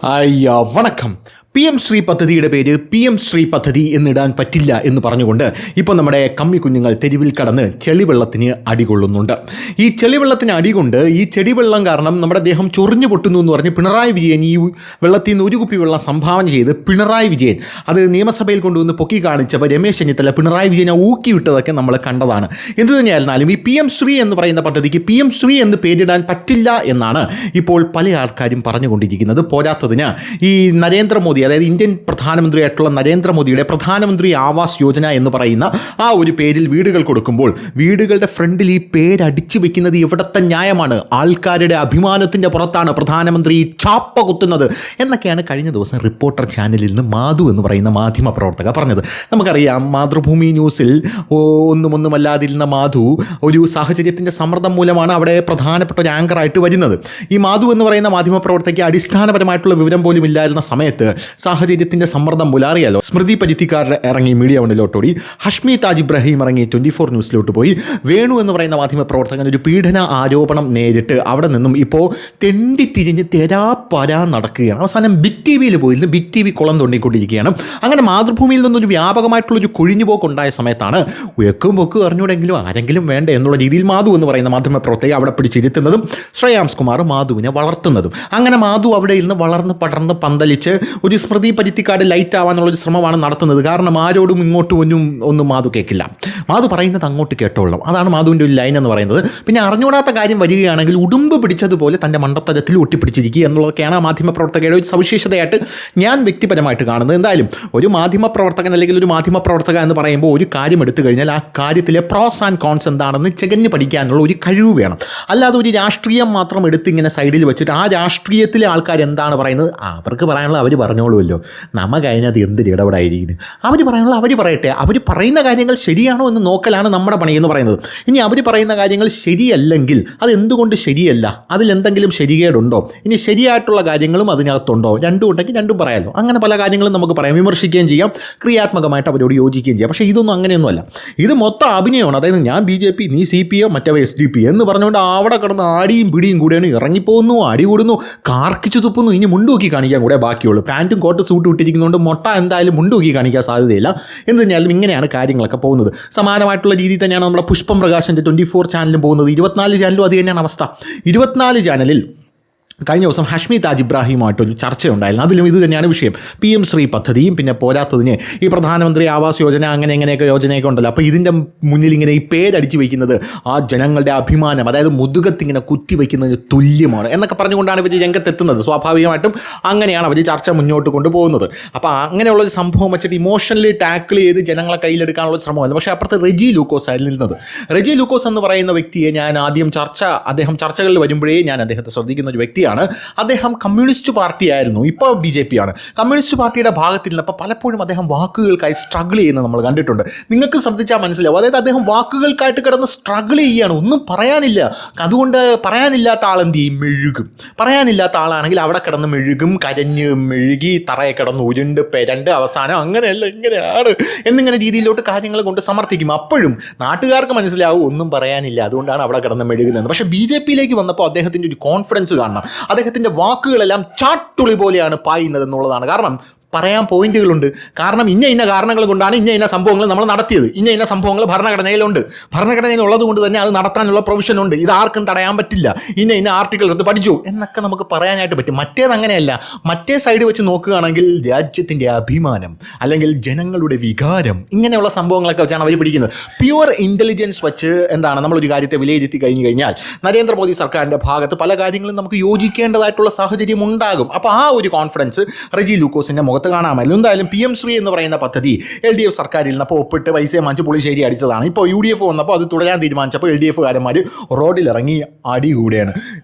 വണക്കം. PM ശ്രീ പദ്ധതിയുടെ പേര് PM ശ്രീ പദ്ധതി എന്നിടാൻ പറ്റില്ല എന്ന് പറഞ്ഞുകൊണ്ട് ഇപ്പോൾ നമ്മുടെ കമ്മി കുഞ്ഞുങ്ങൾ തെരുവിൽ കടന്ന് ചെളിവെള്ളത്തിന് അടികൊള്ളുന്നുണ്ട്. ഈ ചെളിവെള്ളത്തിന് അടികൊണ്ട് ഈ ചെടിവെള്ളം കാരണം നമ്മുടെ ദേഹം ചൊറിഞ്ഞു പൊട്ടുന്നു എന്ന് പറഞ്ഞ് പിണറായി വിജയൻ ഈ വെള്ളത്തിൽ നിന്ന് ഒരു കുപ്പി വെള്ളം സംഭാവന ചെയ്ത് പിണറായി വിജയൻ അത് നിയമസഭയിൽ കൊണ്ടുവന്ന് പൊക്കി കാണിച്ചപ്പോൾ രമേശ് ചെന്നിത്തല പിണറായി വിജയനെ ഊക്കി വിട്ടതൊക്കെ നമ്മൾ കണ്ടതാണ്. എന്തു തന്നെയായിരുന്നാലും ഈ PM ശ്രീ എന്ന് പറയുന്ന പദ്ധതിക്ക് PM ശ്രീ എന്ന് പേരിടാൻ പറ്റില്ല എന്നാണ് ഇപ്പോൾ പല ആൾക്കാരും പറഞ്ഞുകൊണ്ടിരിക്കുന്നത്. പോരാത്തതിന് ഈ നരേന്ദ്രമോദി, അതായത് ഇന്ത്യൻ പ്രധാനമന്ത്രിയായിട്ടുള്ള നരേന്ദ്രമോദിയുടെ പ്രധാനമന്ത്രി ആവാസ് യോജന എന്ന് പറയുന്ന ആ ഒരു പേരിൽ വീടുകൾ കൊടുക്കുമ്പോൾ വീടുകളുടെ ഫ്രണ്ടിൽ ഈ പേരടിച്ചു വെക്കുന്നത് ഇവിടുത്തെ ന്യായമാണ്. ആൾക്കാരുടെ അഭിമാനത്തിൻ്റെ പുറത്താണ് പ്രധാനമന്ത്രി ചാപ്പ കുത്തുന്നത് എന്നൊക്കെയാണ് കഴിഞ്ഞ ദിവസം റിപ്പോർട്ടർ ചാനലിൽ നിന്ന് മാധു എന്ന് പറയുന്ന മാധ്യമ പ്രവർത്തക പറഞ്ഞത്. നമുക്കറിയാം, മാതൃഭൂമി ന്യൂസിൽ ഒന്നുമല്ലാതിരുന്ന മാധു ഒരു സാഹചര്യത്തിൻ്റെ സമ്മർദ്ദം മൂലമാണ് അവിടെ പ്രധാനപ്പെട്ട ഒരു ആങ്കറായിട്ട് വരുന്നത്. ഈ മാധു എന്ന് പറയുന്ന മാധ്യമ പ്രവർത്തകയ്ക്ക് അടിസ്ഥാനപരമായിട്ടുള്ള വിവരം പോലും ഇല്ലായിരുന്ന സമയത്ത് സാഹചര്യത്തിൻ്റെ സമ്മർദ്ദം മൂലം അറിയാലോ, സ്മൃതി പരുത്തിക്കാർ ഇറങ്ങി മീഡിയ വണ്ണിലോട്ടോടി, ഹഷ്മി താജ് ഇബ്രാഹിം ഇറങ്ങി 24 ന്യൂസിലോട്ട് പോയി, വേണു എന്ന് പറയുന്ന മാധ്യമ പ്രവർത്തകൻ ഒരു പീഡന ആരോപണം നേരിട്ട് അവിടെ നിന്നും ഇപ്പോൾ തെണ്ടിത്തിരിഞ്ഞ് തെരാപ്പരാ നടക്കുകയാണ്. അവസാനം ബിഗ് ടി വിയിൽ പോയിരുന്നു, ബിഗ് ടി വി കുളം തോണ്ടിക്കൊണ്ടിരിക്കുകയാണ്. അങ്ങനെ മാതൃഭൂമിയിൽ നിന്നൊരു വ്യാപകമായിട്ടുള്ളൊരു കൊഴിഞ്ഞുപോക്ക് ഉണ്ടായ സമയത്താണ് ഉയക്കും പൊക്കും അറിഞ്ഞൂടെങ്കിലും ആരെങ്കിലും വേണ്ട എന്നുള്ള രീതിയിൽ മാധു എന്ന് പറയുന്ന മാധ്യമ പ്രവർത്തകയെ അവിടെ പിടിച്ചിരുത്തുന്നതും ശ്രേയാംസ് കുമാർ മാധുവിനെ വളർത്തുന്നതും. അങ്ങനെ മാധു അവിടെ ഇരുന്ന് വളർന്ന് പടർന്ന് പന്തലിച്ച് ഒരു സ്മൃതി പരുത്തിക്കാട് ലൈറ്റ് ആവാനുള്ളൊരു ശ്രമമാണ് നടത്തുന്നത്. കാരണം ആരോടും ഇങ്ങോട്ടും ഒന്നും മാധു കേൾക്കില്ല, മാധു പറയുന്നത് അങ്ങോട്ട് കേട്ടോളണം. അതാണ് മാധുവിൻ്റെ ഒരു ലൈൻ എന്ന് പറയുന്നത്. പിന്നെ അറിഞ്ഞൂടാത്ത കാര്യം വരികയാണെങ്കിൽ ഉടുമ്പ് പിടിച്ചതുപോലെ തൻ്റെ മണ്ടത്തരത്തിൽ ഒട്ടിപ്പിടിച്ചിരിക്കുക എന്നുള്ളതൊക്കെയാണ് ആ മാധ്യമപ്രവർത്തകയുടെ ഒരു സവിശേഷതയായിട്ട് ഞാൻ വ്യക്തിപരമായിട്ട് കാണുന്നത്. എന്തായാലും ഒരു മാധ്യമപ്രവർത്തകൻ അല്ലെങ്കിൽ ഒരു മാധ്യമപ്രവർത്തക എന്ന് പറയുമ്പോൾ ഒരു കാര്യം എടുത്തു കഴിഞ്ഞാൽ ആ കാര്യത്തിലെ പ്രോസ് ആൻഡ് കോൺസ് എന്താണെന്ന് ചെകഞ്ഞ് പഠിക്കാനുള്ള ഒരു കഴിവ് വേണം. അല്ലാതെ ഒരു രാഷ്ട്രീയം മാത്രം എടുത്ത് ഇങ്ങനെ സൈഡിൽ വെച്ചിട്ട് ആ രാഷ്ട്രീയത്തിലെ ആൾക്കാർ എന്താണ് പറയുന്നത് അവർക്ക് പറയാനുള്ള അവർ പറഞ്ഞോളുമല്ലോ, നമ്മ കഴിഞ്ഞത് എന്തൊരു ഇടപെടായിരിക്കും. അവർ പറയാനുള്ള അവർ പറയട്ടെ. അവർ പറയുന്ന കാര്യങ്ങൾ ശരിയാണോ എന്ന് നോക്കലാണ് നമ്മുടെ പണി എന്ന് പറയുന്നത്. ഇനി അവർ പറയുന്ന കാര്യങ്ങൾ ശരിയല്ലെങ്കിൽ അതെന്തുകൊണ്ട് ശരിയല്ല, അതിലെന്തെങ്കിലും ശരികേടുണ്ടോ, ഇനി ശരിയായിട്ടുള്ള കാര്യങ്ങളും അതിനകത്തുണ്ടോ, രണ്ടും ഉണ്ടെങ്കിൽ രണ്ടും പറയാമല്ലോ. അങ്ങനെ പല കാര്യങ്ങളും നമുക്ക് പറയാം, വിമർശിക്കുകയും ചെയ്യാം, ക്രിയാത്മകമായിട്ട് അവരോട് യോജിക്കുകയും ചെയ്യാം. പക്ഷേ ഇതൊന്നും അങ്ങനെയൊന്നുമല്ല. ഇത് മൊത്തം അഭിനയമാണ്. അതായത് ഞാൻ BJP, നീ CPM, മറ്റവ SDP എന്ന് പറഞ്ഞുകൊണ്ട് അവിടെ കിടന്ന് ആടിയും പിടിയും കൂടെയാണ് ഇറങ്ങിപ്പോകുന്നു, അടി കൂടുന്നു, കാർക്കിച്ചു തുപ്പുന്നു. ഇനി മുണ്ടൂക്കി കാണിക്കാൻ കൂടെ ബാക്കിയുള്ളൂ. പാൻറ്റും കോട്ട് സൂട്ട് ഇട്ടിരിക്കുന്നതുകൊണ്ട് മൊട്ട എന്തായാലും മുണ്ടൂക്കി കാണിക്കാൻ സാധ്യതയില്ല. എന്ത് തന്നെയാലും ഇങ്ങനെയാണ് കാര്യങ്ങളൊക്കെ പോകുന്നത്. സമാനമായിട്ടുള്ള രീതിയിൽ തന്നെയാണ് നമ്മുടെ പുഷ്പം പ്രകാശൻ്റെ 24 ചാനലും പോകുന്നത്. 24 ചാനലും അത് തന്നെയാണ് അവസ്ഥ. 24 ചാനലിൽ കഴിഞ്ഞ ദിവസം ഹഷ്മി താജ് ഇബ്രാഹിമായിട്ടൊരു ചർച്ചയുണ്ടായിരുന്നു. അതിലും ഇത് തന്നെയാണ് വിഷയം. PM ശ്രീ പദ്ധതിയും പിന്നെ പോരാത്തതിന് ഈ പ്രധാനമന്ത്രി ആവാസ് യോജന അങ്ങനെയൊക്കെ യോജനയൊക്കെ ഉണ്ടല്ലോ. അപ്പോൾ ഇതിൻ്റെ മുന്നിൽ ഇങ്ങനെ ഈ പേരടിച്ച് വയ്ക്കുന്നത് ആ ജനങ്ങളുടെ അഭിമാനം, അതായത് മുതുകത്തിങ്ങനെ കുത്തി വയ്ക്കുന്നതിന് തുല്യമാണ് എന്നൊക്കെ പറഞ്ഞുകൊണ്ടാണ് ഇവർ രംഗത്തെത്തുന്നത്. സ്വാഭാവികമായിട്ടും അങ്ങനെയാണ് അവർ ചർച്ച മുന്നോട്ട് കൊണ്ടുപോകുന്നത്. അപ്പോൾ അങ്ങനെയുള്ളൊരു സംഭവം വെച്ചിട്ട് ഇമോഷണലി ടാക്കിൾ ചെയ്ത് ജനങ്ങളെ കയ്യിലെടുക്കാനുള്ള ശ്രമമായിരുന്നു. പക്ഷേ അപ്പുറത്ത് റെജി ലൂക്കോസ് ആയിരുന്നു നിന്നത്. റെജി ലൂക്കോസ് എന്ന് പറയുന്ന വ്യക്തിയെ ഞാൻ ആദ്യം അദ്ദേഹം ചർച്ചകളിൽ വരുമ്പോഴേ ഞാൻ അദ്ദേഹത്തെ ശ്രദ്ധിക്കുന്ന ഒരു വ്യക്തിയാണ്. അദ്ദേഹം കമ്മ്യൂണിസ്റ്റ് പാർട്ടിയായിരുന്നു, ഇപ്പോൾ BJP ആണ്. കമ്മ്യൂണിസ്റ്റ് പാർട്ടിയുടെ ഭാഗത്തിരുന്നപ്പോൾ പലപ്പോഴും അദ്ദേഹം വാക്കുകൾക്കായി സ്ട്രഗിൾ ചെയ്യുന്നത് നമ്മൾ കണ്ടിട്ടുണ്ട്. നിങ്ങൾക്ക് ശ്രദ്ധിച്ചാൽ മനസ്സിലാവും. അതായത് അദ്ദേഹം വാക്കുകൾക്കായിട്ട് കിടന്ന് സ്ട്രഗിൾ ചെയ്യുകയാണ്, ഒന്നും പറയാനില്ല. അതുകൊണ്ട് പറയാനില്ലാത്ത ആളെന്ത് ചെയ്യും? മെഴുകും. പറയാനില്ലാത്ത ആളാണെങ്കിൽ അവിടെ കിടന്ന് മെഴുകും, കരഞ്ഞ് മെഴുകി തറയെ കിടന്ന് ഉരുണ്ട് പെരണ്ട് അവസാനം അങ്ങനെയല്ല ഇങ്ങനെയാണ് എന്നിങ്ങനെ രീതിയിലോട്ട് കാര്യങ്ങൾ കൊണ്ട് സമർത്ഥിക്കും. അപ്പോഴും നാട്ടുകാർക്ക് മനസ്സിലാവും ഒന്നും പറയാനില്ല, അതുകൊണ്ടാണ് അവിടെ കിടന്ന് മെഴുകുന്നത്. പക്ഷേ BJPയിലേക്ക് വന്നപ്പോൾ അദ്ദേഹത്തിൻ്റെ ഒരു കോൺഫിഡൻസ് കാണണം. അദ്ദേഹത്തിൻ്റെ വാക്കുകളെല്ലാം ചാട്ടുളി പോലെയാണ് പായുന്നത് എന്നുള്ളതാണ്. കാരണം പറയാൻ പോയിന്റുകളുണ്ട്. കാരണം ഇന്ന കാരണങ്ങൾ കൊണ്ടാണ് ഇന്ന സംഭവങ്ങൾ നമ്മൾ നടത്തിയത്. ഇന്ന സംഭവങ്ങൾ ഭരണഘടനയിലുണ്ട്. ഭരണഘടനയിൽ ഉള്ളത് കൊണ്ട് തന്നെ അത് നടത്താനുള്ള പ്രൊവിഷനുണ്ട്. ഇതാർക്കും തടയാൻ പറ്റില്ല. ഇന്ന ആർട്ടിക്കിൾ എടുത്ത് പഠിച്ചു എന്നൊക്കെ നമുക്ക് പറയാനായിട്ട് പറ്റും. മറ്റേത് അങ്ങനെയല്ല. മറ്റേ സൈഡ് വെച്ച് നോക്കുകയാണെങ്കിൽ രാജ്യത്തിൻ്റെ അഭിമാനം അല്ലെങ്കിൽ ജനങ്ങളുടെ വികാരം ഇങ്ങനെയുള്ള സംഭവങ്ങളൊക്കെ വെച്ചാണ് അവർ പിടിക്കുന്നത്. പ്യുവർ ഇൻ്റലിജൻസ് വെച്ച് എന്താണ് നമ്മളൊരു കാര്യത്തെ വിലയിരുത്തി കഴിഞ്ഞാൽ നരേന്ദ്രമോദി സർക്കാരിൻ്റെ ഭാഗത്ത് പല കാര്യങ്ങളും നമുക്ക് യോജിക്കേണ്ടതായിട്ടുള്ള സാഹചര്യം ഉണ്ടാകും. അപ്പോൾ ആ ഒരു കോൺഫിഡൻസ് റെജി ലൂക്കോസിൻ്റെ മുഖത്ത് കാണാമല്ലോ. എന്തായാലും PM ശ്രീ എന്ന് പറയുന്ന പദ്ധതി LDF സർക്കാരിൽ നിന്നപ്പോൾ ഒപ്പിട്ട് പൈസ വാങ്ങിച്ച് പുളിശ്ശേരി അടിച്ചതാണ്. ഇപ്പോൾ UDF വന്നപ്പോൾ അത് തുടരാൻ തീരുമാനിച്ചപ്പോൾ LDFകാരന്മാർ റോഡിലിറങ്ങി അടി കൂടെയാണ്.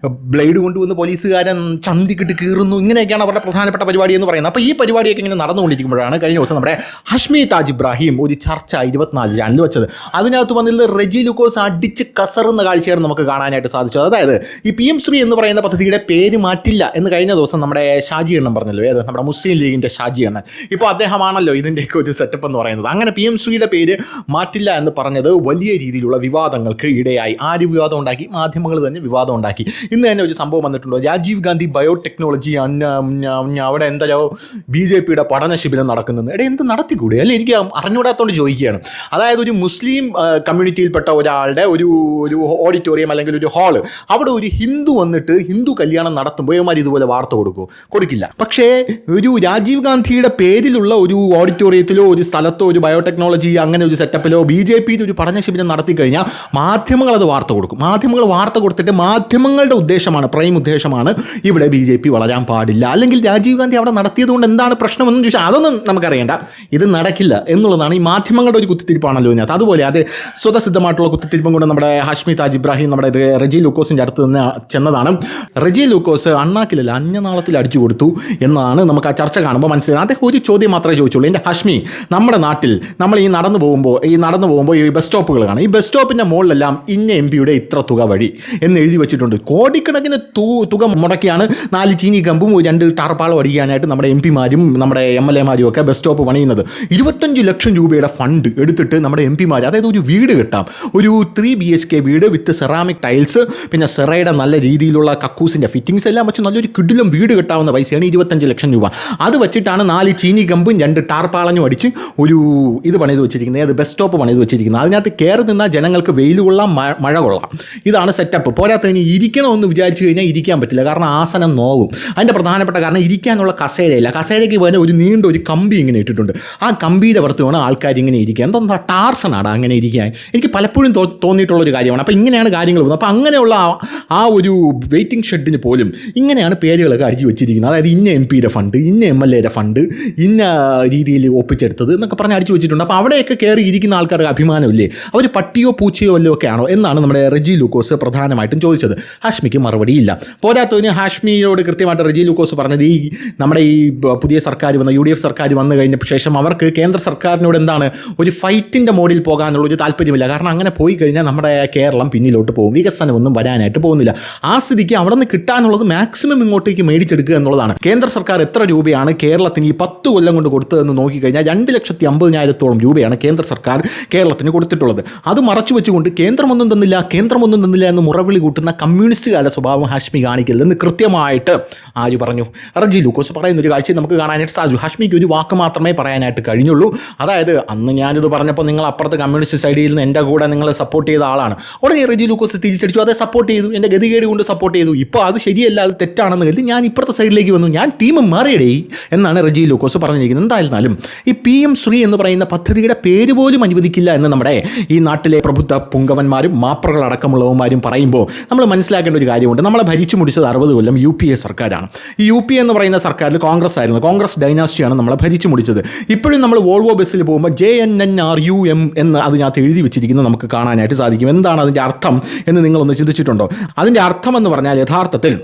ബ്ലേഡ് കൊണ്ടുവന്ന് പോലീസുകാരൻ ചന്തിക്കിട്ട് കീറുന്നു. ഇങ്ങനെയൊക്കെയാണ് അവരുടെ പ്രധാനപ്പെട്ട പരിപാടി എന്ന് പറയുന്നത്. അപ്പോൾ ഈ പരിപാടിയൊക്കെ ഇങ്ങനെ നടന്നുകൊണ്ടിരിക്കുമ്പോഴാണ് കഴിഞ്ഞ ദിവസം നമ്മുടെ ഹഷ്മി താജ് ഇബ്രാഹിം ഒരു ചർച്ച 24 ചാനൽ വെച്ചത്. അതിനകത്ത് വന്നിരുന്ന റെജി ലൂക്കോസ് അടിച്ച് കസറുന്ന കാഴ്ചയാണ് നമുക്ക് കാണാനായിട്ട് സാധിച്ചത്. അതായത് ഈ PM ശ്രീ എന്ന് പറയുന്ന പദ്ധതിയുടെ പേര് മാറ്റില്ല എന്ന് കഴിഞ്ഞ ദിവസം നമ്മുടെ ഷാജി എണ്ണം പറഞ്ഞല്ലോ, നമ്മുടെ മുസ്ലിം ലീഗിൻ്റെ ഷാജിയാണ്. ഇപ്പോൾ അദ്ദേഹമാണല്ലോ ഇതിൻ്റെയൊക്കെ ഒരു സെറ്റപ്പ് എന്ന് പറയുന്നത്. അങ്ങനെ PM ശ്രീയുടെ പേര് മാറ്റില്ല എന്ന് പറഞ്ഞത് വലിയ രീതിയിലുള്ള വിവാദങ്ങൾക്ക് ഇടയായി. ആര് വിവാദം ഉണ്ടാക്കി? മാധ്യമങ്ങൾ തന്നെ വിവാദം ഉണ്ടാക്കി. ഇന്ന് തന്നെ ഒരു സംഭവം വന്നിട്ടുണ്ടോ, രാജീവ് ഗാന്ധി ബയോടെക്നോളജി അവിടെ എന്താ BJPയുടെ പഠന ശിബിരം നടക്കുന്നത്. എന്ത് നടത്തിക്കൂടെ അല്ലേ? എനിക്ക് അറിഞ്ഞുകൂടാത്തോണ്ട് ചോദിക്കുകയാണ്. അതായത് ഒരു മുസ്ലിം കമ്മ്യൂണിറ്റിയിൽപ്പെട്ട ഒരാളുടെ ഒരു ഓഡിറ്റോറിയം അല്ലെങ്കിൽ ഒരു ഹാള്, അവിടെ ഒരു ഹിന്ദു വന്നിട്ട് ഹിന്ദു കല്യാണം നടത്തുമ്പോൾ ഇവന്മാർ ഇതുപോലെ വാർത്ത കൊടുക്കില്ല. പക്ഷേ ഒരു രാജീവ് ഗാന്ധിയുടെ പേരിലുള്ള ഒരു ഓഡിറ്റോറിയത്തിലോ ഒരു സ്ഥലത്തോ ഒരു ബയോടെക്നോളജി അങ്ങനെ ഒരു സെറ്റപ്പിലോ BJPയിൽ ഒരു പഠന ശിബിരം നടത്തി കഴിഞ്ഞാൽ മാധ്യമങ്ങൾ അത് വാർത്ത കൊടുക്കും. മാധ്യമങ്ങൾ വാർത്ത കൊടുത്തിട്ട് മാധ്യമങ്ങളുടെ ഉദ്ദേശമാണ്, പ്രൈം ഉദ്ദേശമാണ് ഇവിടെ BJP വളരാൻ പാടില്ല, അല്ലെങ്കിൽ രാജീവ് ഗാന്ധി അവിടെ നടത്തിയത് കൊണ്ട് എന്താണ് പ്രശ്നമെന്ന് ചോദിച്ചാൽ അതൊന്നും നമുക്കറിയേണ്ട, ഇത് നടക്കില്ല എന്നുള്ളതാണ് ഈ മാധ്യമങ്ങളുടെ ഒരു കുത്തിത്തിരിപ്പാണല്ലോ ഇതിനകത്ത്. അതുപോലെ അത് സ്വതസിദ്ധമായിട്ടുള്ള കുത്തിത്തിരിപ്പും കൊണ്ട് നമ്മുടെ ഹാഷ്മി താജ് ഇബ്രാഹിം നമ്മുടെ റെജി ലൂക്കോസിൻ്റെ അടുത്ത് നിന്ന് ചെന്നതാണ്. റെജി ലൂക്കോസ് അണ്ണാക്കിലല്ല അന്യനാളത്തിൽ അടിച്ചു കൊടുത്തു എന്നാണ് നമുക്ക് ആ ചർച്ച കാണുമ്പോൾ മനസ്സിലായത്. അദ്ദേഹം ഒരു ചോദ്യം മാത്രമേ ചോദിച്ചുള്ളൂ. എൻ്റെ ഹാഷ്മി, നമ്മുടെ നാട്ടിൽ നമ്മൾ ഈ നടന്നു പോകുമ്പോൾ ഈ ബസ് സ്റ്റോപ്പുകൾ കാണാം. ഈ ബസ് സ്റ്റോപ്പിൻ്റെ മുകളിലെല്ലാം ഇന്ന MPയുടെ ഇത്ര തുക വഴി എന്ന് എഴുതി വെച്ചിട്ടുണ്ട്. കോടിക്കണക്കിന് തുക മുടക്കിയാണ് 4 ചീനി കമ്പും 2 ടാർപ്പാളം അടിക്കാനായിട്ട് നമ്മുടെ MPമാരും നമ്മുടെ MLAമാരും ഒക്കെ ബസ് സ്റ്റോപ്പ് പണിയുന്നത്. 25 ലക്ഷം രൂപയുടെ ഫണ്ട് എടുത്തിട്ട് നമ്മുടെ MPമാർ, അതായത് ഒരു വീട് കിട്ടാം, ഒരു 3 BHK വീട് വിത്ത് സെറാമിക് ടൈൽസ്, പിന്നെ സെറയുടെ നല്ല രീതിയിലുള്ള കക്കൂസിൻ്റെ ഫിറ്റിങ്സ് എല്ലാം വെച്ച് നല്ലൊരു കിടിലം വീട് കിട്ടാവുന്ന പൈസയാണ് 25 ലക്ഷം രൂപ. അത് വെച്ചിട്ടാണ് 4 ചീനി കമ്പും 2 ടാർപ്പാളഞ്ഞും അടിച്ച് ഒരു ഇത് പണിത് വെച്ചിരിക്കുന്നത്, അത് ബസ് സ്റ്റോപ്പ് പണിത് വെച്ചിരിക്കുന്നത്. അതിനകത്ത് കയറി നിന്നാൽ ജനങ്ങൾക്ക് വെയിൽ കൊള്ളാം, മഴ കൊള്ളാം. ഇതാണ് സെറ്റപ്പ്. പോരാത്തതിന് ഇരിക്കണമെന്ന് വിചാരിച്ചു കഴിഞ്ഞാൽ ഇരിക്കാൻ പറ്റില്ല, കാരണം ആസനം നോവും. അതിൻ്റെ പ്രധാനപ്പെട്ട കാരണം ഇരിക്കാനുള്ള കസേരയില്ല. കസേരയ്ക്ക് പോലെ ഒരു നീണ്ട ഒരു കമ്പി ഇങ്ങനെ ഇട്ടിട്ടുണ്ട്. ആ കമ്പിയുടെ പുറത്ത് വേണം ആൾക്കാർ ഇങ്ങനെ ഇരിക്കുക. എന്താ ടാർസനാണ് അങ്ങനെ ഇരിക്കാൻ. എനിക്ക് പലപ്പോഴും തോന്നിയിട്ടുള്ളൊരു കാര്യമാണ്. അപ്പോൾ ഇങ്ങനെയാണ് കാര്യങ്ങൾ പോകുന്നത്. അപ്പോൾ അങ്ങനെയുള്ള ആ ഒരു വെയിറ്റിംഗ് ഷെഡിന് പോലും ഇങ്ങനെയാണ് പേരുകളൊക്കെ അടിച്ചു വെച്ചിരിക്കുന്നത്. അതായത് ഇന്ന MPയുടെ ഫണ്ട്, ഇന്ന MLAയുടെ ഫണ്ട്, ഇന്ന രീതിയിൽ ഒപ്പിച്ചെടുത്തത് എന്നൊക്കെ പറഞ്ഞ് അടിച്ചു വെച്ചിട്ടുണ്ട്. അപ്പോൾ അവിടെയൊക്കെ കയറി ഇരിക്കുന്ന ആൾക്കാർക്ക് അഭിമാനമില്ലേ? അവർ പട്ടിയോ പൂച്ചയോ വല്ലോ ഒക്കെ ആണോ എന്നാണ് നമ്മുടെ റെജി ലൂക്കോസ് പ്രധാനമായിട്ടും ചോദിച്ചത്. ഹാഷ്മിക്ക് മറുപടിയില്ല. പോരാത്തതിന് ഹാഷ്മിയോട് കൃത്യമായിട്ട് റെജി ലൂക്കോസ് പറഞ്ഞത് നമ്മുടെ ഈ പുതിയ സർക്കാർ വന്ന UDF സർക്കാർ വന്നു കഴിഞ്ഞ ശേഷം അവർക്ക് കേന്ദ്ര സർക്കാരിനോട് എന്താണ് ഒരു ഫൈറ്റിൻ്റെ മോഡിൽ പോകാനുള്ള ഒരു താല്പര്യമില്ല. കാരണം അങ്ങനെ പോയി കഴിഞ്ഞാൽ നമ്മുടെ കേരളം പിന്നിലോട്ട് പോകും, വികസനമൊന്നും വരാനായിട്ട് പോകുന്നില്ല. ആ സ്ഥിതിക്ക് അവിടെ നിന്ന് കിട്ടാനുള്ളത് മാക്സിമം ഇങ്ങോട്ടേക്ക് മേടിച്ചെടുക്കുക എന്നുള്ളതാണ്. കേന്ദ്ര സർക്കാർ എത്ര രൂപയാണ് കേരളത്തിന് ഈ 10 കൊല്ലം കൊണ്ട് കൊടുത്തതെന്ന് നോക്കിക്കഴിഞ്ഞാൽ 2,50,000 രൂപയാണ് കേന്ദ്ര സർക്കാർ കേരളത്തിന് കൊടുത്തിട്ടുള്ളത്. അത് മറച്ചു വെച്ചുകൊണ്ട് കേന്ദ്രമൊന്നും തന്നില്ല എന്ന് മുറവിളി കൂട്ടുന്ന കമ്മ്യൂണിസ്റ്റുകാരുടെ സ്വഭാവം ഹാഷ്മി കാണിക്കരുതെന്ന് കൃത്യമായിട്ട് ആര് പറഞ്ഞു? റെജി ലൂക്കോസ് പറയുന്നൊരു കാഴ്ച നമുക്ക് കാണാനായിട്ട് സാധിച്ചു. ഹാഷ്മിക്ക് ഒരു വാക്ക് മാത്രമേ പറയാനായിട്ട് കഴിഞ്ഞുള്ളൂ. അതായത് അന്ന് ഞാനിത് പറഞ്ഞപ്പോൾ നിങ്ങൾ അപ്പുറത്ത് കമ്മ്യൂണിസ്റ്റ് സൈഡിൽ നിന്ന് എൻ്റെ കൂടെ നിങ്ങൾ സപ്പോർട്ട് ചെയ്ത ആളാണ്. ഉടനെ റെജി ലൂക്കോസ് തിരിച്ചടിച്ചു, അതെ സപ്പോർട്ട് ചെയ്തു, എൻ്റെ ഗതികേട് കൊണ്ട് സപ്പോർട്ട് ചെയ്തു. ഇപ്പോൾ അത് ശരിയല്ല, അത് തെറ്റാണെന്ന് കരുതി ഞാൻ ഇപ്പുറത്തെ സൈഡിലേക്ക് വന്നു, ഞാൻ ടീം മാറിയിടേ എന്നാണ് റെജി ലൂക്കോസ് പറഞ്ഞിരിക്കുന്നത്. എന്തായിരുന്നാലും ഈ PM ശ്രീ എന്ന് പറയുന്ന പദ്ധതിയുടെ പേര് പോലും അനുവദിക്കില്ല എന്ന് നമ്മുടെ ഈ നാട്ടിലെ പ്രബുദ്ധ പുങ്കവന്മാരും മാപ്രകളടക്കമുള്ളവന്മാരും പറയുമ്പോൾ നമ്മൾ മനസ്സിലാക്കേണ്ട ഒരു കാര്യമുണ്ട്. നമ്മളെ ഭരിച്ചു മുടിച്ചത് 60 കൊല്ലം UPA സർക്കാരാണ്. ഈ UPA എന്ന് പറയുന്ന സർക്കാരിൽ കോൺഗ്രസ് ആയിരുന്നു, കോൺഗ്രസ് ഡൈനാസ്റ്റിയാണ് നമ്മളെ ഭരിച്ചു മുടിച്ചത്. ഇപ്പോഴും നമ്മൾ വോൾവോ ബസ്സിൽ പോകുമ്പോൾ JNNRUM എന്ന് അതിനകത്ത് എഴുതി വെച്ചിരിക്കുന്നത് നമുക്ക് കാണാനായിട്ട് സാധിക്കും. എന്താണ് അതിൻ്റെ അർത്ഥം എന്ന് നിങ്ങളൊന്ന് ചിന്തിച്ചിട്ടുണ്ടോ? അതിൻ്റെ അർത്ഥം എന്ന് പറഞ്ഞാൽ യഥാർത്ഥത്തിൽ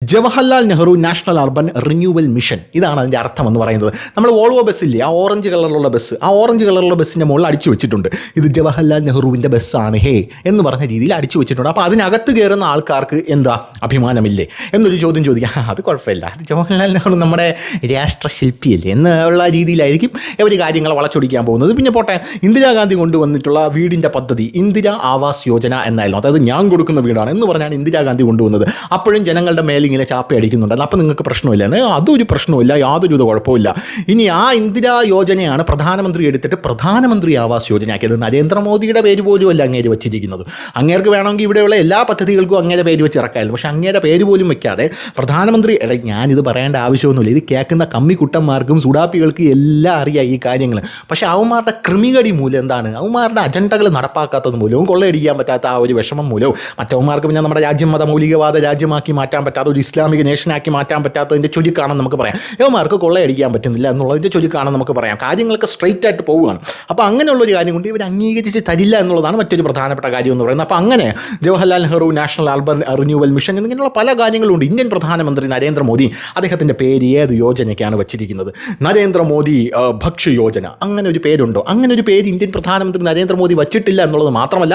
Jawaharlal Nehru national urban renewal mission, ഇതാണ് അതിൻ്റെ അർത്ഥം എന്ന് പറയുന്നത്. നമ്മൾ വോൾവോ ബസ്സില്ലേ, ആ ഓറഞ്ച് കളറിലുള്ള ബസ്, ആ ഓറഞ്ച് കളറിലുള്ള ബസ്സിൻ്റെ മുകളിൽ അടിച്ചു വെച്ചിട്ടുണ്ട്, ഇത് ജവഹർലാൽ നെഹ്റുവിൻ്റെ ബസ്സാണ് ഹേ എന്ന് പറഞ്ഞ രീതിയിൽ അടിച്ചു വെച്ചിട്ടുണ്ട്. അപ്പോൾ അതിനകത്ത് കയറുന്ന ആൾക്കാർക്ക് എന്താ അഭിമാനമില്ലേ എന്നൊരു ചോദ്യം ചോദിക്കാം. അത് കുഴപ്പമില്ല, അത് ജവഹർലാൽ നെഹ്റു നമ്മുടെ രാഷ്ട്രശില്പിയല്ലേ എന്നുള്ള രീതിയിലായിരിക്കും ഇവർ കാര്യങ്ങൾ വളച്ചൊടിക്കാൻ പോകുന്നത്. പിന്നെ പോട്ടെ, ഇന്ദിരാഗാന്ധി കൊണ്ടുവന്നിട്ടുള്ള വീടിൻ്റെ പദ്ധതി ഇന്ദിര ആവാസ് യോജന എന്നായിരുന്നു. അതായത് ഞാൻ കൊടുക്കുന്ന വീടാണ് എന്ന് പറഞ്ഞാണ് ഇന്ദിരാഗാന്ധി കൊണ്ടുവന്നത്. അപ്പോഴും ജനങ്ങളുടെ മേലിൽ ഇങ്ങനെ ചാപ്പ അടിക്കുന്നുണ്ട്. അപ്പോൾ നിങ്ങൾക്ക് പ്രശ്നമില്ല, അതൊരു പ്രശ്നമില്ല, യാതൊരു കുഴപ്പമില്ല. ഇനി ആ ഇന്ദിരാ യോജനയാണ് പ്രധാനമന്ത്രി എടുത്തിട്ട് പ്രധാനമന്ത്രി ആവാസ് യോജനയാക്കിയത്. നരേന്ദ്രമോദിയുടെ പേര് പോലും അല്ല അങ്ങേര് വെച്ചിരിക്കുന്നത്. അങ്ങേർക്ക് വേണമെങ്കിൽ ഇവിടെയുള്ള എല്ലാ പദ്ധതികൾക്കും അങ്ങേരെ പേര് വെച്ച് ഇറക്കായിരുന്നു. പക്ഷേ അങ്ങേരെ പേര് പോലും വെക്കാതെ പ്രധാനമന്ത്രി, ഞാനിത് പറയേണ്ട ആവശ്യമൊന്നുമില്ല, ഇത് കേൾക്കുന്ന കമ്മിക്കുട്ടന്മാർക്കും സുഡാപ്പികൾക്കും എല്ലാം അറിയാം ഈ കാര്യങ്ങൾ. പക്ഷേ അവന്മാരുടെ ക്രിമികടി മൂലം എന്താണ്, അവന്മാരുടെ അജണ്ടകൾ നടപ്പാക്കാത്തത് മൂലവും കൊള്ളയടിക്കാൻ പറ്റാത്ത ആ ഒരു വിഷമം മൂലവും മറ്റവന്മാർക്ക് പിന്നെ നമ്മുടെ രാജ്യം മതമൗലികവാദ രാജ്യമാക്കി മാറ്റാൻ പറ്റാത്ത ഒരു ഇസ്ലാമിക നേഷനാക്കി മാറ്റാൻ പറ്റാത്തതിൻ്റെ ചുരുക്കാണെന്ന് നമുക്ക് പറയാം. ഇവന്മാർക്ക് കൊള്ളയടിക്കാൻ പറ്റുന്നില്ല എന്നുള്ളതിൻ്റെ ചുരുക്കാണെന്ന് നമുക്ക് പറയാം. കാര്യങ്ങളൊക്കെ സ്ട്രെയിറ്റ് ആയിട്ട് പോവുകയാണ്. അപ്പോൾ അങ്ങനെയുള്ളൊരു കാര്യം കൊണ്ട് ഇവർ അംഗീകരിച്ച് തരില്ല എന്നുള്ളതാണ് മറ്റൊരു പ്രധാനപ്പെട്ട കാര്യം എന്ന് പറയുന്നത്. അപ്പോൾ അങ്ങനെ Jawaharlal Nehru national urban renewal mission എന്നിങ്ങനെയുള്ള പല കാര്യങ്ങളുണ്ട്. ഇന്ത്യൻ പ്രധാനമന്ത്രി നരേന്ദ്രമോദി അദ്ദേഹത്തിൻ്റെ പേര് ഏത് യോജനയ്ക്കാണ് വെച്ചിരിക്കുന്നത്? നരേന്ദ്രമോദി ഭക്ഷ്യ യോജന, അങ്ങനെ ഒരു പേരുണ്ടോ? അങ്ങനെ ഒരു പേര് ഇന്ത്യൻ പ്രധാനമന്ത്രി നരേന്ദ്രമോദി വച്ചിട്ടില്ല എന്നുള്ളത് മാത്രമല്ല,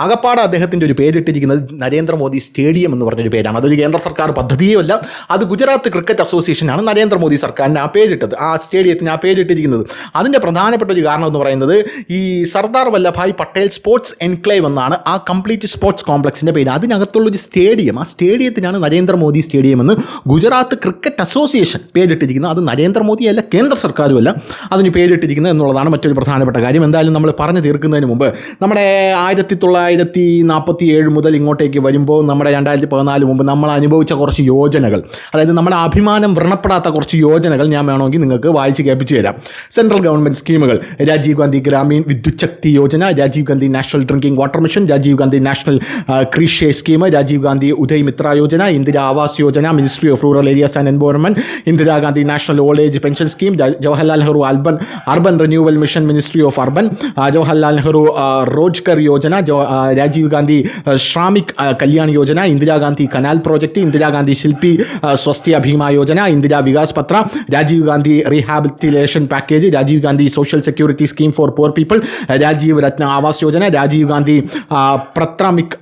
ആകപ്പാട് അദ്ദേഹത്തിൻ്റെ ഒരു പേരിട്ടിരിക്കുന്നത് നരേന്ദ്രമോദി സ്റ്റേഡിയം എന്ന് പറഞ്ഞൊരു പേരാണ്. അതൊരു കേന്ദ്ര സർക്കാർ പദ്ധതിയുമല്ല, അത് ഗുജറാത്ത് ക്രിക്കറ്റ് അസോസിയേഷനാണ് നരേന്ദ്രമോദി സർക്കാരിന് ആ പേരിട്ടത്, ആ സ്റ്റേഡിയത്തിന് ആ പേരിട്ടിരിക്കുന്നത്. അതിൻ്റെ പ്രധാനപ്പെട്ട ഒരു കാരണം എന്ന് പറയുന്നത് ഈ സർദാർ വല്ലഭായ് പട്ടേൽ സ്പോർട്സ് എൻക്ലേവ് എന്നാണ് ആ കംപ്ലീറ്റ് സ്പോർട്സ് കോംപ്ലക്സിൻ്റെ പേര്. അതിനകത്തുള്ളൊരു സ്റ്റേഡിയം, ആ സ്റ്റേഡിയത്തിനാണ് നരേന്ദ്രമോദി സ്റ്റേഡിയം എന്ന് ഗുജറാത്ത് ക്രിക്കറ്റ് അസോസിയേഷൻ പേരിട്ടിരിക്കുന്നത്. അത് നരേന്ദ്രമോദിയല്ല, കേന്ദ്ര സർക്കാരുമല്ല അതിന് പേരിട്ടിരിക്കുന്നത് എന്നുള്ളതാണ് മറ്റൊരു പ്രധാനപ്പെട്ട കാര്യം. എന്തായാലും നമ്മൾ പറഞ്ഞു തീർക്കുന്നതിന് മുമ്പ് നമ്മുടെ 1947 മുതൽ ഇങ്ങോട്ടേക്ക് വരുമ്പോൾ നമ്മുടെ 2014 മുമ്പ് നമ്മൾ അനുഭവിച്ച കുറച്ച് യോജനകൾ, അതായത് നമ്മുടെ അഭിമാനം വ്രണപ്പെടാത്ത കുറച്ച് യോജനകൾ ഞാൻ വേണമെങ്കിൽ നിങ്ങൾക്ക് വായിച്ച് കേൾപ്പിച്ച് തരാം. സെൻട്രൽ ഗവൺമെൻറ് സ്കീമുകൾ: രാജീവ് ഗാന്ധി ഗ്രാമീൺ വിദ്യുത് ശക്തി Yojana, Rajiv Gandhi national drinking water mission, Rajiv Gandhi national കൃഷി scheme, Rajiv Gandhi Uday Mitra Yojana, Indira Awas Yojana, ministry of rural areas and environment, Indira Gandhi national old age pension scheme, Jawaharlal Nehru urban renewal mission, ministry of urban, Jawaharlal Nehru റോജ്ഗർ Yojana, Rajiv Gandhi Shramik Kalyan Yojana, Indira Gandhi canal project, Indira Gandhi ശില്പി Swasthya Bhima Yojana, Indira Vikas Patra, Rajeev Gandhi rehabilitation package, Rajiv Gandhi social security scheme for poor people, Rajiv Ratna Awas Yojana, Rajiv Gandhi Prathamik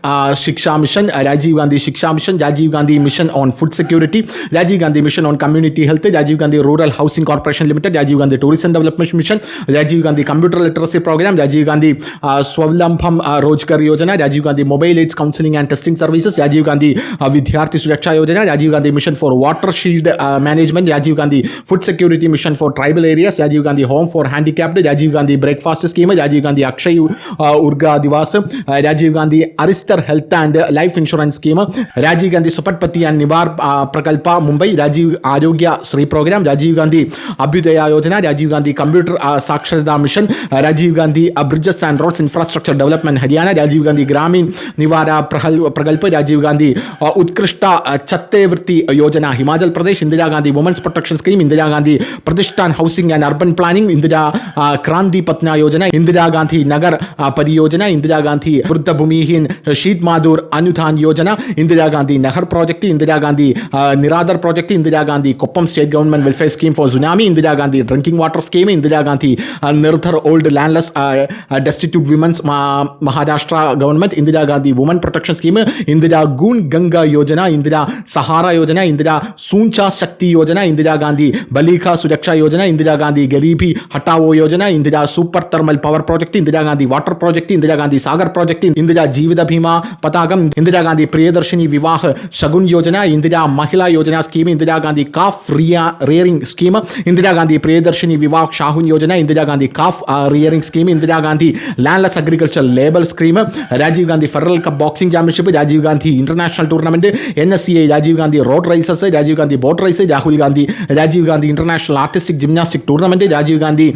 Shiksha mission, Rajiv Gandhi Shiksha mission, Rajiv Gandhi mission on food security, Rajiv Gandhi mission on community health, Rajiv Gandhi rural housing corporation limited, Rajiv Gandhi tourism development mission, Rajiv Gandhi computer literacy programme, Rajiv Gandhi Swavalamban Rozgar Yojana, Rajiv Gandhi mobile AIDS counselling and testing services, Rajiv Gandhi Vidyarthi Suraksha Yojana, Rajiv Gandhi mission for watershed management, Rajiv Gandhi food security mission for tribal areas, Rajiv Gandhi home for handicapped, Rajiv Gandhi breakfast scheme, Rajiv Gandhi Akshay Urja Diwas, Rajiv Gandhi അരിസ്റ്റർ health and life insurance scheme, Rajiv Gandhi Zopadpatti and Nivara Prakalp Mumbai, Rajiv Arogya Shri programme, Rajiv Gandhi Abhyudaya Yojana, Rajiv Gandhi computer Saksharata mission, Rajiv Gandhi bridges and roads infrastructure development Haryana, Rajiv Gandhi Grameen Nivara പ്രകൽപ്, Rajeev Gandhi ഉത്കൃഷ്ട ഛത്തേവൃത്തി Yojana Himachal Pradesh, Indira Gandhi women's protection scheme, Indira Gandhi Pratishthan housing and urban planning, Indira Kranti പത്ന Yojana, Indira Gandhi Nagar Pariyojana, Indira Gandhi വൃദ്ധഭൂമിഹീൻ sheath Madhur അനുദാൻ Yojana, Indira Gandhi Nehar project, Indira Gandhi നിരാദർ project, Indira Gandhi Koppam state government welfare scheme for tsunami, Indira Gandhi drinking water scheme, Indira Gandhi നിർധർ old landless destitute women's Maharashtra government, Indira Gandhi woman protection scheme, Indira goon Ganga Yojana, Indira Sahara Yojana, Indira സൂഞ്ച ശക്തി യോജന, ഇന്ദിരാഗാന്ധി ബലീഖ സുരക്ഷാ Yojana, Indira Gandhi garibi Hatao Yojana, Indira super thermal power project, Indira Gandhi water project, Indira Gandhi Sagar project, Indira ജീവിത ഭീമ പതാകം, ഇന്ദിരാഗാന്ധി പ്രിയദർശിനി വിവാഹ ശകുൻ യോജന, ഇന്ദിരാ മഹിളാ Yojana scheme, Indira Gandhi calf rearing scheme, Indira Gandhi Priyadarshini വിവാഹ ഷാഹുൻ Yojana, Indira Gandhi calf rearing scheme, Indira Gandhi landless agriculture label scheme, Rajiv Gandhi federal cup boxing championship, Rajiv Gandhi international tournament, NSCA, Rajeev Gandhi road races, Rajeev Gandhi boat race, Rajiv Gandhi international artistic gymnastic tournament, Rajiv Gandhi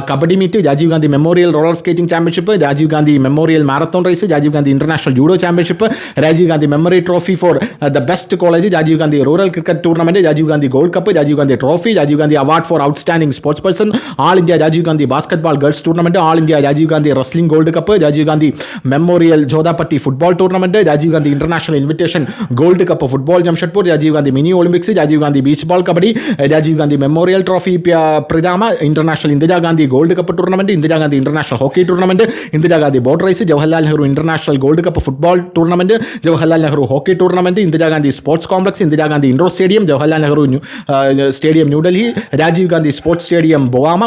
kabaddi meet, Rajiv Gandhi memorial roller skating championship, Rajiv Gandhi memorial marathon race, Rajiv Gandhi international judo championship, Rajiv Gandhi memory trophy for the best college, Rajiv Gandhi rural cricket tournament, Rajiv Gandhi gold cup, Rajiv Gandhi trophy, Rajiv Gandhi award for outstanding sports person, all India Rajiv Gandhi basketball girls tournament, all India Rajiv Gandhi wrestling gold cup, Rajiv Gandhi memorial ജോധാപട്ടി football tournament, Rajiv Gandhi international invitation gold cup football Jamshedpur, Rajeev Gandhi mini Olympics, Rajeev Gandhi beach ball kabaddi, Rajeev Gandhi memorial trophy പ്രിരാമ, international Indira Gandhi gold cup tournament, Indira Gandhi international hockey tournament, Indira Gandhi boat race, Jawaharlal Nehru international gold cup football tournament, Jawaharlal Nehru hockey tournament, Indira Gandhi sports complex, Indira Gandhi indoor stadium, Jawaharlal Nehru stadium New Delhi, Rajeev Gandhi sports stadium ബൊവാമ,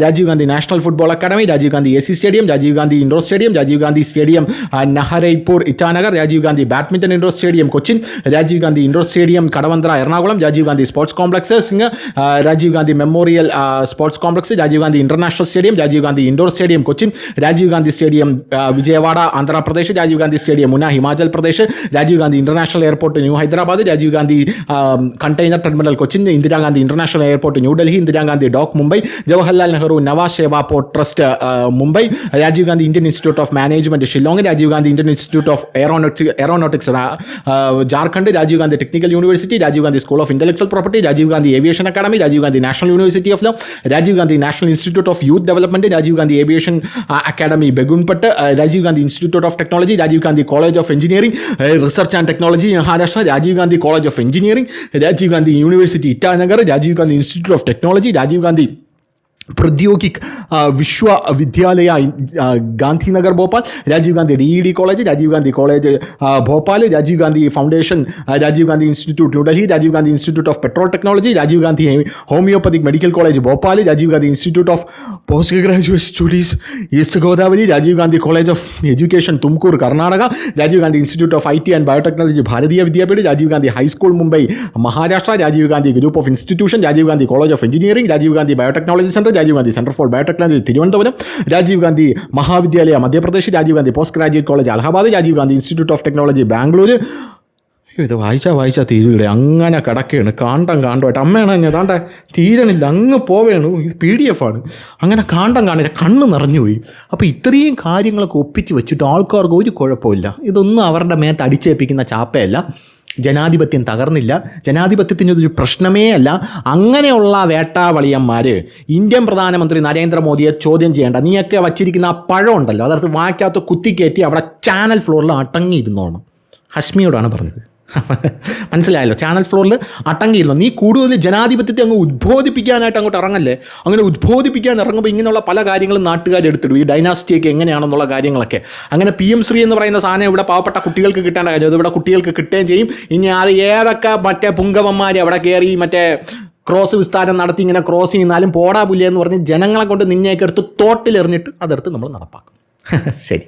Rajeev Gandhi national football academy, Rajiv Gandhi AC stadium, Rajeev Gandhi indoor stadium, Rajeev Gandhi stadium നഹരൈപൂർ Itanagar, Rajiv Gandhi badminton indoor stadium Cochin, Rajeev Gandhi indoor stadium Kadavanthra Ernakulam, Rajeev Gandhi sports complex Rajeev Gandhi memorial sports complex, Rajeev Gandhi international stadium, Rajeev Gandhi indoor stadium Cochin, Rajeev Gandhi stadium Vijayawada Andhra Pradesh, Rajeev Gandhi stadium മുന Himachal Pradesh, Rajeev Gandhi international airport new Hyderabad, Rajeev Gandhi container terminal Cochin, Indira Gandhi international airport New Delhi, Indira Gandhi dock Mumbai, Jawaharlal Nehru Nava Sheva port trust Mumbai, Rajiv Gandhi Indian institute of management Shillong, Rajiv Gandhi Indian institute of aeronautics Jharkhand, Rajiv Gandhi technical university, Rajiv Gandhi school of intellectual property, Rajiv Gandhi aviation academy, Rajiv Gandhi national university of law, Rajiv Gandhi national institute of youth development, Rajiv Gandhi aviation academy Begumpet, Rajiv Gandhi institute of technology, Rajiv Gandhi college of engineering research and technology Maharashtra, Rajiv Gandhi college of engineering, Rajiv Gandhi university Itanagar, Rajiv Gandhi institute of technology, Rajiv Gandhi Proudyogiki Vishwavidyalaya Gandhinagar Bhopal, Rajiv Gandhi DED college, Rajiv Gandhi college Bhopal, Rajiv Gandhi foundation, Rajiv Gandhi institute New Delhi, Rajiv Gandhi institute of petrol technology, Rajiv Gandhi homoeopathic medical college Bhopal, Rajiv Gandhi institute of post graduate studies East Godavari, Rajiv Gandhi college of education Tumkur Karnataka, Rajiv Gandhi institute of IT and biotechnology Bharatiya Vidyapeeth, Rajiv Gandhi high school Mumbai Maharashtra, Rajiv Gandhi group of institution, Rajiv Gandhi college of engineering, Rajiv Gandhi biotechnology centre, Rajiv Gandhi centre for biotechnology Thiruvananthapuram, Rajeev Gandhi Mahavidyalaya Madhya Pradesh, Rajeev Gandhi post graduate college Allahabad, Rajeev Gandhi institute of technology Bangalore. ഇത് വായിച്ചാൽ തീരുടെ അങ്ങനെ കിടക്കുകയാണ്, കാണ്ടമായിട്ട്. അമ്മയാണ് ഞാൻ താണ്ട തീരണില്ല, അങ്ങ് പോവുകയാണ്. ഇത് PDF ആണ്. അങ്ങനെ കാണില്ല, കണ്ണ് നിറഞ്ഞുപോയി. അപ്പോൾ ഇത്രയും കാര്യങ്ങളൊക്കെ ഒപ്പിച്ച് വെച്ചിട്ട് ആൾക്കാർക്ക് ഒരു കുഴപ്പമില്ല. ഇതൊന്നും അവരുടെ മേത്ത് അടിച്ചേൽപ്പിക്കുന്ന ചാപ്പയല്ല. ജനാധിപത്യം തകർന്നില്ല, ജനാധിപത്യത്തിനൊരു പ്രശ്നമേ അല്ല. അങ്ങനെയുള്ള വേട്ടാവളിയന്മാർ ഇന്ത്യൻ പ്രധാനമന്ത്രി നരേന്ദ്രമോദിയെ ചോദ്യം ചെയ്യേണ്ട. നീയൊക്കെ വച്ചിരിക്കുന്ന ആ പഴം ഉണ്ടല്ലോ, അതടുത്ത് വാക്കകത്ത് കുത്തിക്കയറ്റി അവിടെ ചാനൽ ഫ്ലോറിൽ അടങ്ങിയിരുന്നോണം. ഹഷ്മിയോടാണ് പറഞ്ഞത്. മനസ്സിലായല്ലോ, ചാനൽ ഫ്ലോറിൽ അടങ്ങിയിരുന്നു. നീ കൂടുതൽ ജനാധിപത്യത്തെ അങ്ങ് ഉദ്ബോധിപ്പിക്കാനായിട്ട് അങ്ങോട്ട് ഇറങ്ങല്ലേ. അങ്ങനെ ഉദ്ബോധിപ്പിക്കാൻ ഇറങ്ങുമ്പോൾ ഇങ്ങനെയുള്ള പല കാര്യങ്ങളും നാട്ടുകാരെടുത്തിടും. ഈ ഡൈനാസ്റ്റിയൊക്കെ എങ്ങനെയാണെന്നുള്ള കാര്യങ്ങളൊക്കെ. അങ്ങനെ PM ശ്രീ എന്ന് പറയുന്ന സാധനം ഇവിടെ പാവപ്പെട്ട കുട്ടികൾക്ക് കിട്ടേണ്ട കാര്യം, അത് ഇവിടെ കുട്ടികൾക്ക് കിട്ടുകയും ചെയ്യും. ഇനി അത് ഏതൊക്കെ മറ്റേ പുങ്കവന്മാർ അവിടെ കയറി മറ്റേ ക്രോസ് വിസ്താരം നടത്തി ഇങ്ങനെ ക്രോസ് ചെയ്യുന്നാലും പോടാ പുല്ല് എന്ന് പറഞ്ഞ് ജനങ്ങളെ കൊണ്ട് നിന്നെയൊക്കെ എടുത്ത് തോട്ടിലെറിഞ്ഞിട്ട് അതെടുത്ത് നമ്മൾ നടപ്പാക്കും. ശരി.